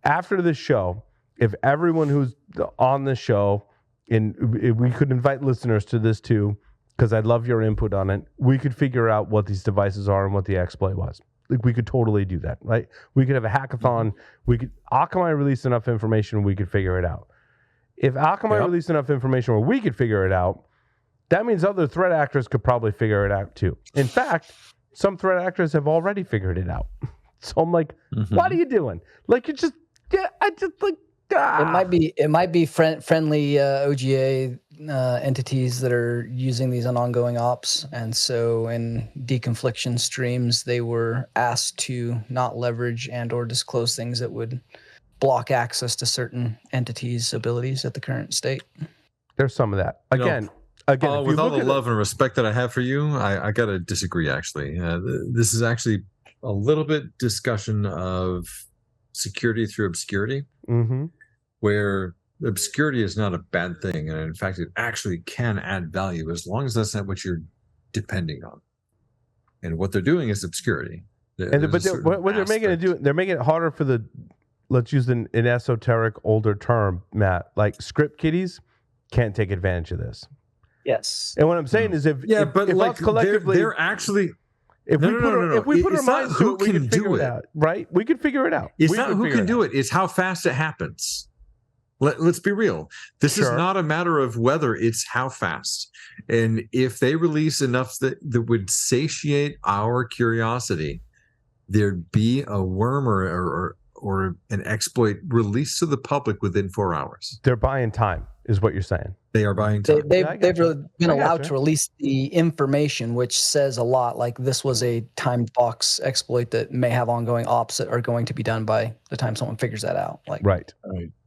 after this show, if everyone who's on the show, and we could invite listeners to this too, because I'd love your input on it, we could figure out what these devices are and what the exploit was. Like we could totally do that, right? We could have a hackathon. Akamai released enough information, we could figure it out. If Akamai released enough information where we could figure it out, that means other threat actors could probably figure it out too. In fact, some threat actors have already figured it out. So I'm like, what are you doing? Like it might be friendly OGA entities that are using these on ongoing ops, and so in deconfliction streams, they were asked to not leverage and or disclose things that would block access to certain entities' abilities at the current state. There's some of that. Again, with all the love and respect that I have for you, I got to disagree, actually. This is actually a little bit discussion of security through obscurity, where obscurity is not a bad thing. And in fact, it actually can add value as long as that's not what you're depending on. And what they're doing is obscurity. But what they're making it do, they're making it harder for the, let's use an esoteric older term, Matt, like script kiddies can't take advantage of this. Yes. And what I'm saying is if like us collectively, they're actually, if we put our minds to it, we can figure do it out, right? We can figure it out. It's not who can do it. It's how fast it happens. Let's be real. This is not a matter of whether, it's how fast. And if they release enough that would satiate our curiosity, there'd be a worm or an exploit released to the public within 4 hours. They're buying time, is what you're saying. They are buying time. They've been allowed to release the information, which says a lot. Like this was a timed box exploit that may have ongoing ops that are going to be done by the time someone figures that out. Like right.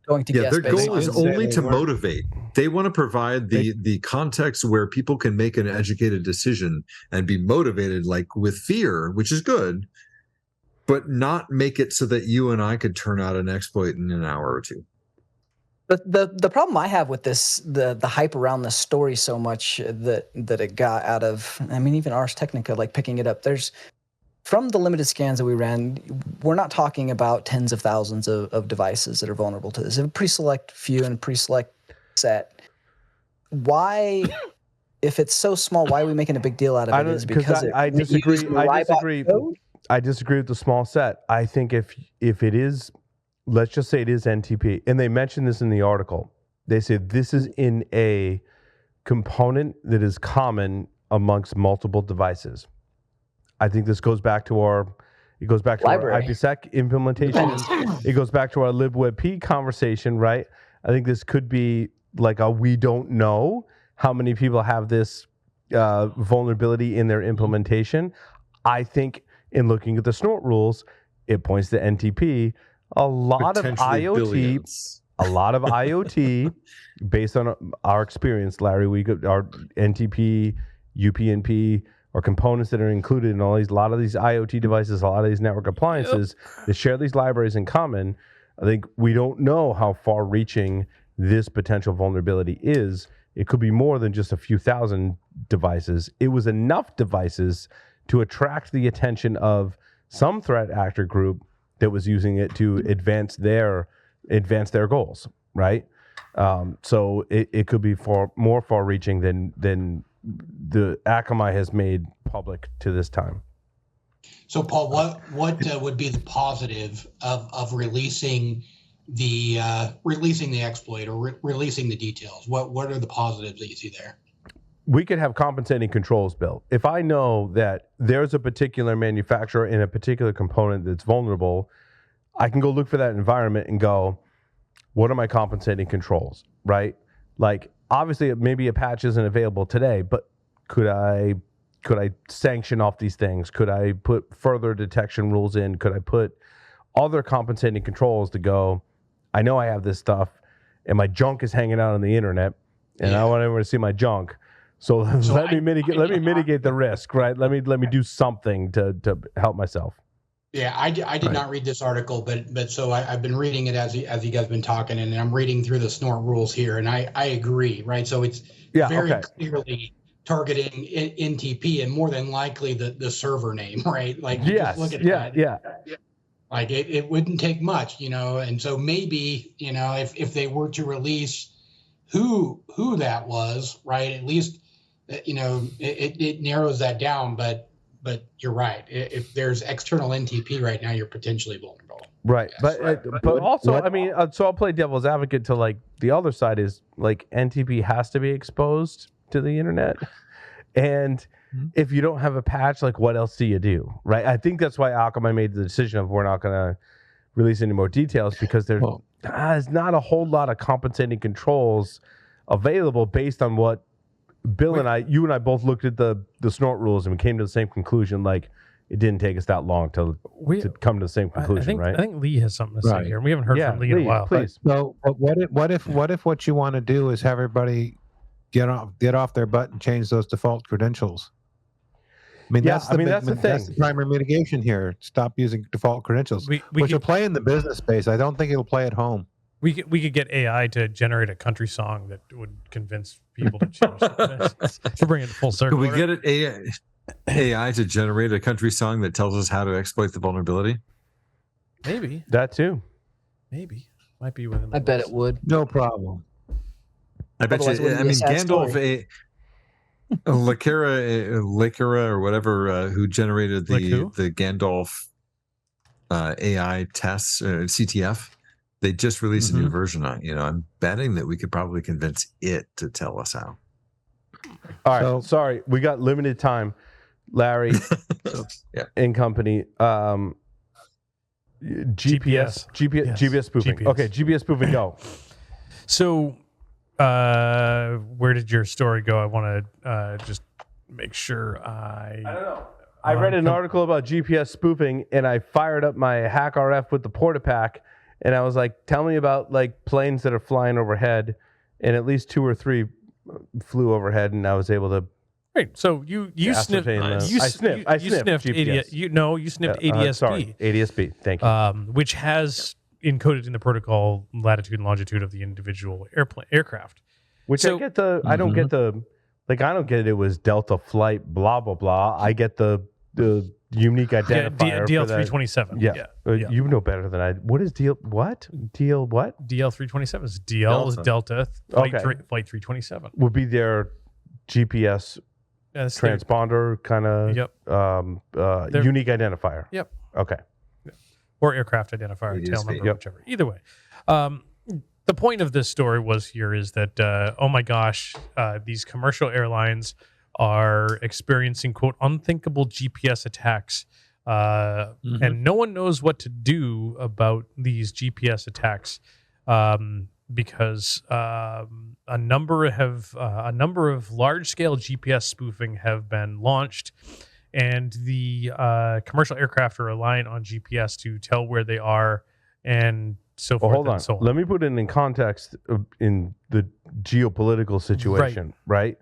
Going to guess. Their goal is only to motivate. They want to provide the context where people can make an educated decision and be motivated, like with fear, which is good, but not make it so that you and I could turn out an exploit in an hour or two. The problem I have with this, the hype around this story so much that it got out of, I mean, even Ars Technica, like picking it up, from the limited scans that we ran, we're not talking about tens of thousands of devices that are vulnerable to this. A pre-select few and pre-select set. Why, if it's so small, why are we making a big deal out of it? Is because I disagree. I disagree with the small set. I think if it is, let's just say it is NTP, and they mentioned this in the article. They say this is in a component that is common amongst multiple devices. I think this goes back to our IPsec implementation. It goes back to our libwebp conversation, right? I think this could be like we don't know how many people have this vulnerability in their implementation. I think in looking at the snort rules, it points to NTP. A lot of IoT, based on our experience, Larry, our NTP, UPnP, or components that are included in a lot of these IoT devices, a lot of these network appliances that share these libraries in common. I think we don't know how far-reaching this potential vulnerability is. It could be more than just a few thousand devices. It was enough devices to attract the attention of some threat actor group that was using it to advance their goals, right? So it could be more far-reaching than the Akamai has made public to this time. So, Paul, what would be the positive of releasing the exploit or releasing the details? What are the positives that you see there? We could have compensating controls built. If I know that there's a particular manufacturer in a particular component that's vulnerable, I can go look for that environment and go, what are my compensating controls, right? Like, obviously, maybe a patch isn't available today, but could I sanction off these things? Could I put further detection rules in? Could I put other compensating controls to go, I know I have this stuff, and my junk is hanging out on the internet, and I want everyone to see my junk. So let me mitigate the risk, right? Let me do something to help myself. Yeah, I did not read this article, but so I've been reading it as you guys have been talking, and I'm reading through the snort rules here, and I agree, right? So it's very clearly targeting NTP and more than likely the server name, right? Like just look at that. Like it wouldn't take much, and so maybe, if they were to release who that was, right? At least, it narrows that down, but you're right. If there's external NTP right now, you're potentially vulnerable. Right, but also, I mean, so I'll play devil's advocate to like the other side is like NTP has to be exposed to the internet, and if you don't have a patch, like what else do you do, right? I think that's why Akamai made the decision of we're not going to release any more details because there's not a whole lot of compensating controls available based on what Bill and you and I both looked at the snort rules and we came to the same conclusion. Like it didn't take us that long to come to the same conclusion, right? I think Lee has something to say here. We haven't heard from Lee in a while. Please. So, what if what you want to do is have everybody get off their butt and change those default credentials? I mean, that's the thing. That's the primary mitigation here. Stop using default credentials, which will play in the business space. I don't think it'll play at home. We could get AI to generate a country song that would convince people to change the credentials. To bring it full circle. Could we get it AI? AI to generate a country song that tells us how to exploit the vulnerability? Maybe. That too. Maybe. Might be within the I bet list. it would. No problem. I bet Otherwise it you. wouldn't I be a mean, sad Gandalf, story. Lakera, or whatever, who generated Like who? the Gandalf AI tests, CTF. They just released a new version on. I'm betting that we could probably convince it to tell us how. All right. So- Sorry, we got limited time. Larry Yeah. and company. GPS spoofing. GPS. Okay, GPS spoofing. Go. So, where did your story go? I want to just make sure I don't know. I read an article about GPS spoofing, and I fired up my HackRF with the PortaPack, and I was like, "Tell me about like planes that are flying overhead," and at least 2 or 3 flew overhead, and I was able to. Right. So you sniffed. ascertain the- I You sniffed sniffed GPS. You sniffed ADSB. Sorry, ADSB. Thank you. Which has encoded in the protocol latitude and longitude of the individual aircraft. Which so- I get the. I don't get the. Like I don't get it was Delta flight. Blah blah blah. I get the unique identifier. DL for that. 327. Yeah. You know better than I. What is DL? What DL? What DL 327 is DL is Delta flight, Okay. flight 327. would be their GPS That's their- transponder kind of Yep. They're- unique identifier. Yep. Okay. Or aircraft identifier, ADSB. tail number, Yep. whichever. Either way. The point of this story is that, oh my gosh, these commercial airlines are experiencing, quote, unthinkable GPS attacks. And no one knows what to do about these GPS attacks because a number of large-scale GPS spoofing have been launched, and the commercial aircraft are reliant on GPS to tell where they are and so Well, forth hold on. and so on. Let me put it in context in the geopolitical situation, right?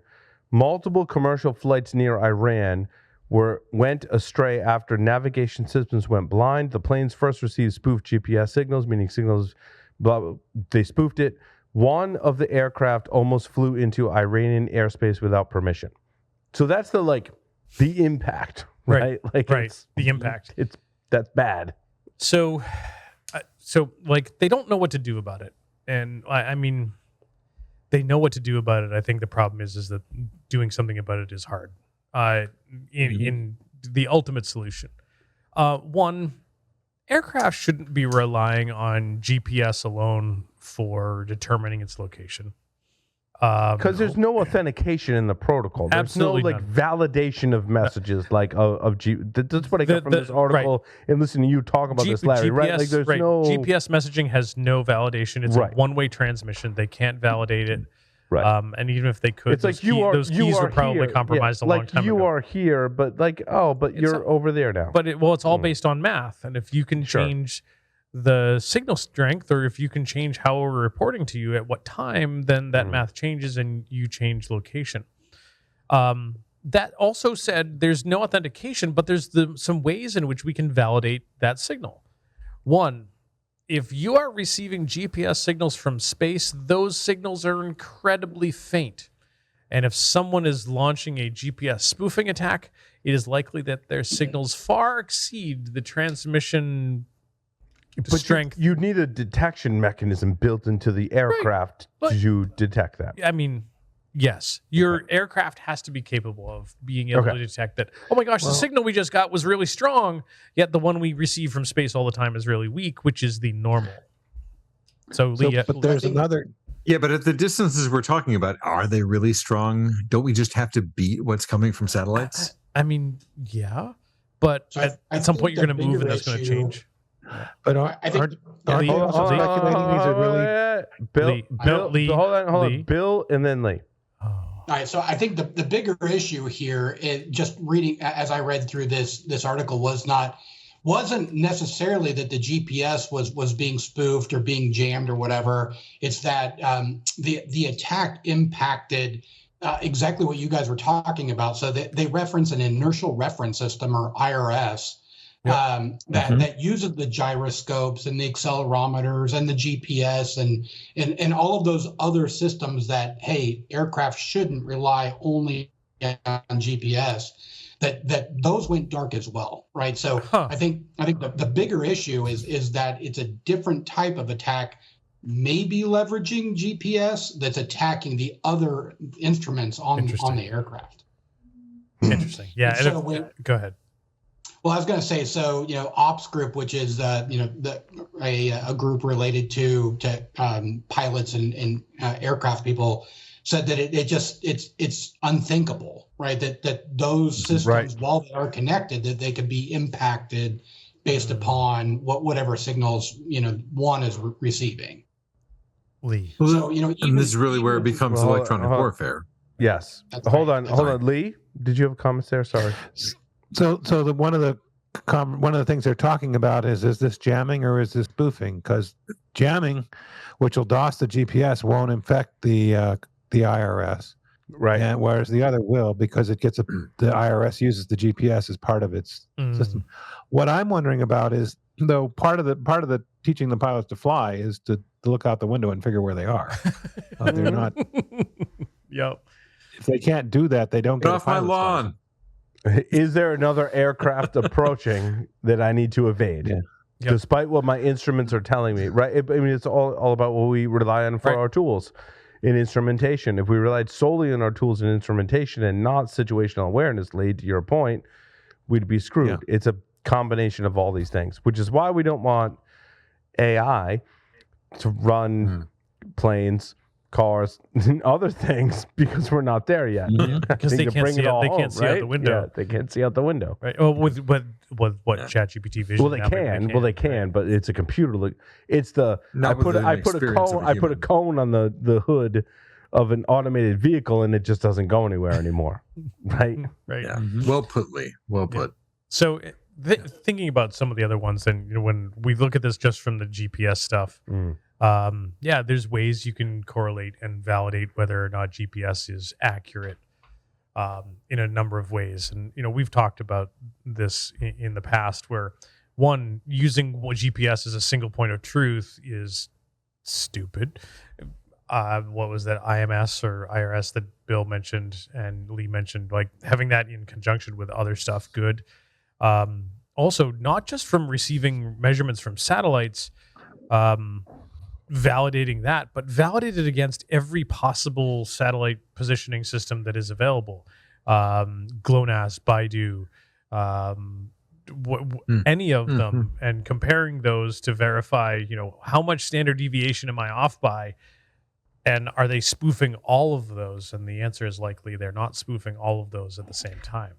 Multiple commercial flights near Iran went astray after navigation systems went blind. The planes first received spoofed GPS signals, meaning signals, they spoofed it. One of the aircraft almost flew into Iranian airspace without permission. So that's the impact, right? The impact. That's bad. So they don't know what to do about it, and I mean, they know what to do about it. I think the problem is that doing something about it is hard. In the ultimate solution, one, aircraft shouldn't be relying on GPS alone for determining its location. Because there's no authentication in the protocol. There's Absolutely no none. validation of messages that's what I got from this article and listening to you talk about this, Larry. Right? Like there's no GPS messaging has no validation. It's a one-way transmission. They can't validate it. Right. And even if they could, it's like those keys were probably here. compromised a long time you ago. are here, but you're over there now. But it's all based on math, and if you can change the signal strength, or if you can change how we're reporting to you at what time, then that math changes and you change location. That also said, there's no authentication, but there's some ways in which we can validate that signal. One, if you are receiving GPS signals from space, those signals are incredibly faint. And if someone is launching a GPS spoofing attack, it is likely that their signals far exceed the transmission strength. You need a detection mechanism built into the aircraft to detect that. I mean, yes, your aircraft has to be capable of being able to detect that. Oh my gosh, the signal we just got was really strong, yet the one we receive from space all the time is really weak, which is the normal. But there's another. Yeah, but at the distances we're talking about, are they really strong? Don't we just have to beat what's coming from satellites? I mean, yeah, but So at some point you're going to move, and that's going to change. But I think aren't you also speculating these are really Hold on. Bill and then Lee. All right, so I think the bigger issue here, just reading as I read through this article, wasn't necessarily that the GPS was being spoofed or being jammed or whatever. It's that the attack impacted exactly what you guys were talking about. So they reference an inertial reference system, or IRS. That uses the gyroscopes and the accelerometers and the GPS and all of those other systems that, hey, aircraft shouldn't rely only on GPS, that those went dark as well, right? So I think the bigger issue is that it's a different type of attack, maybe leveraging GPS that's attacking the other instruments on the aircraft. Interesting. Yeah. So go ahead. Well, I was going to say, so Ops Group, which is a group related to pilots and aircraft people, said that it's unthinkable, right? That those systems, while they are connected, that they could be impacted based upon whatever signals one is receiving. Lee. So and this is really where it becomes electronic warfare. Yes. Hold on. Lee, did you have a comment there? Sorry. So one of the things they're talking about is this jamming or is this spoofing? Because jamming, which will DOS the GPS, won't infect the IRS, right? And whereas the other will, because it gets the IRS uses the GPS as part of its system. What I'm wondering about is, though, part of the teaching the pilots to fly is to look out the window and figure where they are. They're not. Yep. If they can't do that, they don't get off my lawn. License. Is there another aircraft approaching that I need to evade? Yeah. Yep. Despite what my instruments are telling me, right? I mean, it's all about what we rely on for our tools in instrumentation. If we relied solely on our tools in instrumentation and not situational awareness, laid to your point, we'd be screwed. Yeah. It's a combination of all these things, which is why we don't want AI to run planes, cars, and other things, because we're not there yet. Because they can't see out the window. Yeah, they can't see out the window. Right. Oh, with what ChatGPT vision? Well, they can, but it's a computer. It's the I put a cone on the hood of an automated vehicle, and it just doesn't go anywhere anymore. Right. Right. Yeah. Well put, Lee. Well put. So thinking about some of the other ones, and when we look at this just from the GPS stuff. There's ways you can correlate and validate whether or not GPS is accurate in a number of ways. And, we've talked about this in the past where, one, using GPS as a single point of truth is stupid. What was that, IMS or IRS that Bill mentioned and Lee mentioned, like having that in conjunction with other stuff, good. Also, not just from receiving measurements from satellites, validating that, but validated against every possible satellite positioning system that is available. GLONASS, Baidu, any of them, and comparing those to verify, how much standard deviation am I off by, and are they spoofing all of those? And the answer is likely they're not spoofing all of those at the same time.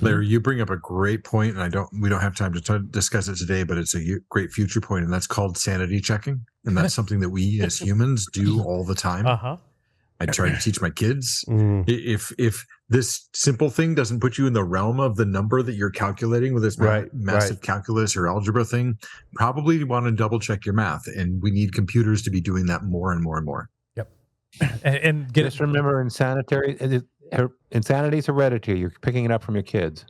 Larry, you bring up a great point, and we don't have time to discuss it today, but it's a great future point, and that's called sanity checking, and that's something that we as humans do all the time. I try to teach my kids. If this simple thing doesn't put you in the realm of the number that you're calculating with this massive calculus or algebra thing, probably you want to double check your math, and we need computers to be doing that more and more and more. Yep. And just remember, insanity is hereditary. You're picking it up from your kids.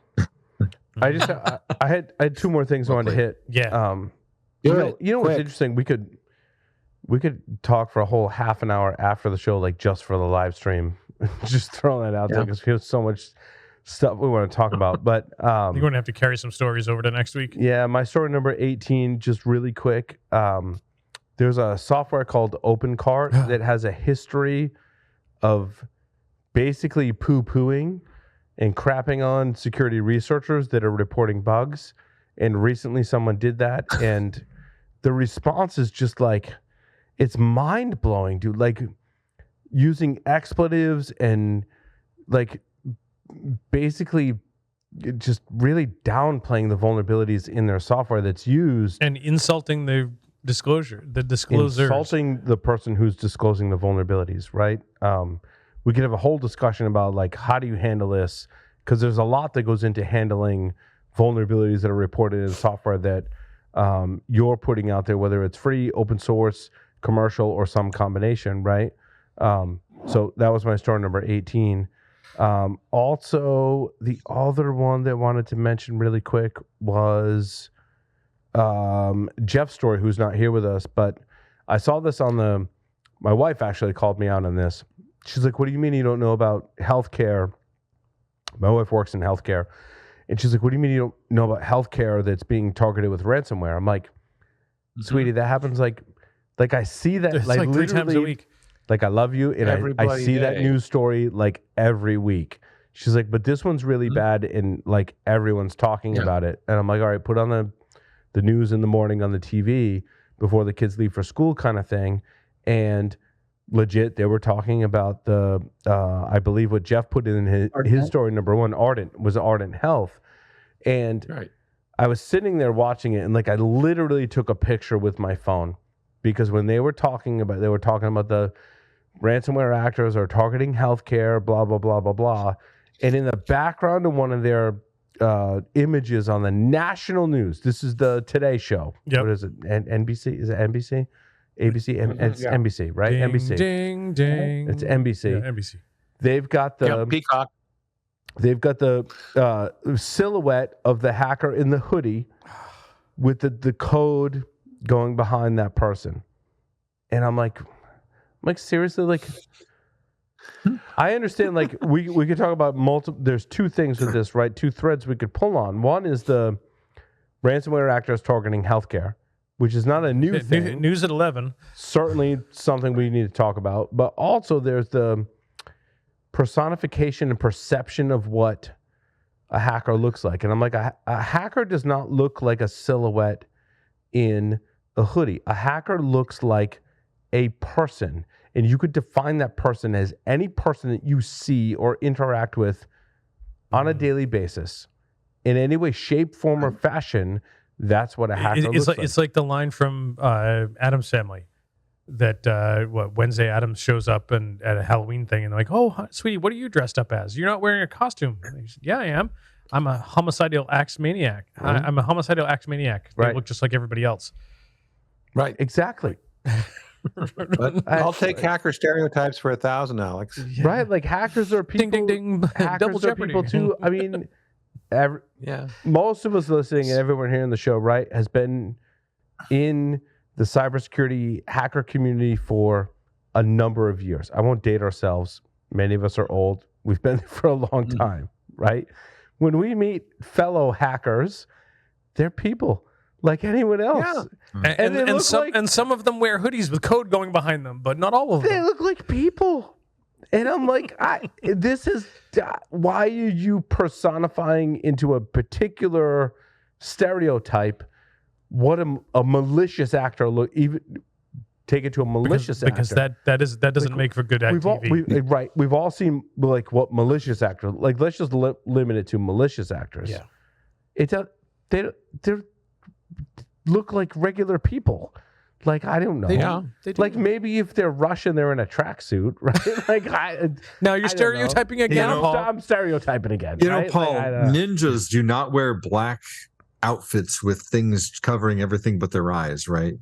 I had two more things I wanted to hit. Yeah. What's interesting? We could talk for a whole half an hour after the show, like just for the live stream. Just throwing that out there because we have so much stuff we want to talk about. But you're going to have to carry some stories over to next week. Yeah, my story number 18, just really quick. There's a software called OpenCart that has a history of basically poo-pooing and crapping on security researchers that are reporting bugs. And recently someone did that, and the response is just like, it's mind-blowing, dude. Like, using expletives and like basically just really downplaying the vulnerabilities in their software that's used, and insulting the disclosures, insulting the person who's disclosing the vulnerabilities, right? We could have a whole discussion about like, how do you handle this? Because there's a lot that goes into handling vulnerabilities that are reported in software that you're putting out there, whether it's free, open source, commercial, or some combination, right? So that was my story number 18. Also, the other one that I wanted to mention really quick was Jeff's story, who's not here with us, but I saw this on my wife actually called me out on this. she's like, what do you mean you don't know about healthcare? My wife works in healthcare. And she's like, what do you mean you don't know about healthcare that's being targeted with ransomware? I'm like, sweetie, that happens like I see that It's like 3 times a week. Like, I love you, and I see that news story like every week. She's like, but this one's really bad, and like everyone's talking about it. And I'm like, all right, put on the news in the morning on the TV before the kids leave for school, kind of thing. And legit, they were talking about the I believe what Jeff put in his story, number one, Ardent Health. And I was sitting there watching it, and like I literally took a picture with my phone, because when they were talking about the ransomware actors are targeting healthcare, blah blah blah blah blah, and in the background of one of their images on the national news, this is the Today Show. Yep. What is it? NBC? Is it NBC? ABC? It's NBC, right? Ding, NBC. Ding ding. It's NBC. Yeah, NBC. They've got the Peacock. They've got the silhouette of the hacker in the hoodie with the code going behind that person. And I'm like seriously, like I understand, like we could talk about multiple, there's two things with this, right? Two threads we could pull on. One is the ransomware actors targeting healthcare, which is not a new thing. News at 11. Certainly something we need to talk about. But also there's the personification and perception of what a hacker looks like. And I'm like, a hacker does not look like a silhouette in a hoodie. A hacker looks like a person. And you could define that person as any person that you see or interact with on a daily basis in any way, shape, form, or fashion. That's what a hacker looks like. It's like the line from Addams Family that Wednesday Addams shows up at a Halloween thing, and they're like, "Oh, sweetie, what are you dressed up as? You're not wearing a costume." And he said, "Yeah, I am. I'm a homicidal axe maniac. I'm a homicidal axe maniac. They look just like everybody else." Right. Exactly. But I'll take hacker stereotypes for 1,000, Alex. Yeah. Right? Like hackers are people. Ding ding ding. Hackers Double are jeopardy. people too. I mean, most of us listening and everyone here in the show, right, has been in the cybersecurity hacker community for a number of years. I won't date ourselves. Many of us are old. We've been there for a long time, right? When we meet fellow hackers, they're people like anyone else. Yeah. And some of them wear hoodies with code going behind them, but not all of them. They look like people. And I'm like, this is why are you personifying into a particular stereotype what a malicious actor look, even take it to a malicious actor. Because that doesn't make for good TV. We've all seen like what malicious actor, like let's just limit it to malicious actors. Yeah. They look like regular people. Like, I don't know. They do. Like maybe if they're Russian, they're in a tracksuit, right? Like now you're stereotyping again, Paul. I'm stereotyping again. You know, Paul, ninjas do not wear black outfits with things covering everything but their eyes, right?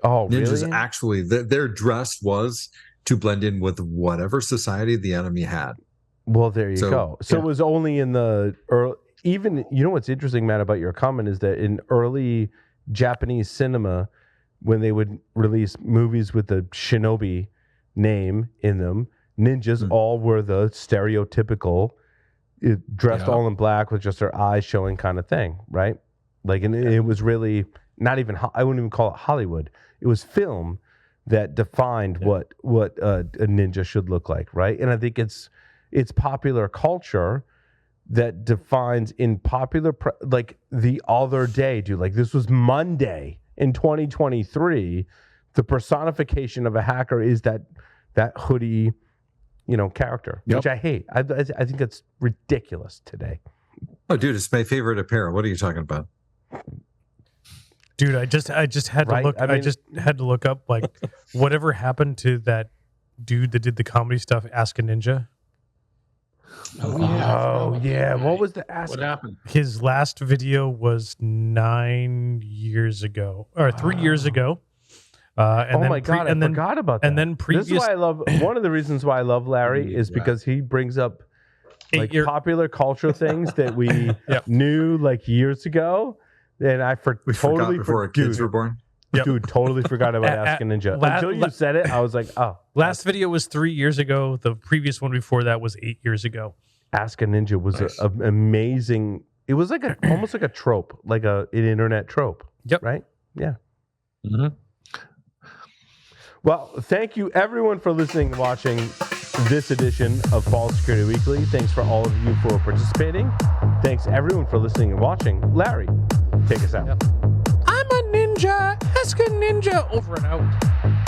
Oh, ninjas really? actually, their dress was to blend in with whatever society the enemy had. Well, there you go. So it was only in the early, even, you know what's interesting, Matt, about your comment is that in early Japanese cinema, when they would release movies with the shinobi name in them, ninjas all were the stereotypical dressed all in black with just their eyes showing kind of thing, right? Like, and it was really not even, I wouldn't even call it Hollywood. It was film that defined what a ninja should look like, right? And I think it's popular culture that defines in popular, like the other day, dude, like this was Monday in 2023, the personification of a hacker is that hoodie, character, which I hate. I think that's ridiculous today. Oh, dude, it's my favorite apparel. What are you talking about? Dude, I just had to look. I just had to look up like whatever happened to that dude that did the comedy stuff. Ask a Ninja. Oh yeah. What was the ask? What happened? His last video was 9 years ago or 3 years ago. And I forgot about that. And then previous. This is why I love. One of the reasons why I love Larry is because he brings up like popular culture things that we knew like years ago. And we forgot before our kids were born. Yep. Dude, totally forgot about Ask a Ninja. Until you said it, I was like, oh. Last video was 3 years ago. The previous one before that was 8 years ago. Ask a Ninja was an amazing. It was like almost like a trope, like an internet trope. Yep. Right? Yeah. Mm-hmm. Well, thank you everyone for listening and watching this edition of Fall Security Weekly. Thanks for all of you for participating. Thanks everyone for listening and watching. Larry, take us out. Yep. I'm a ninja. Ask a ninja. Over and out.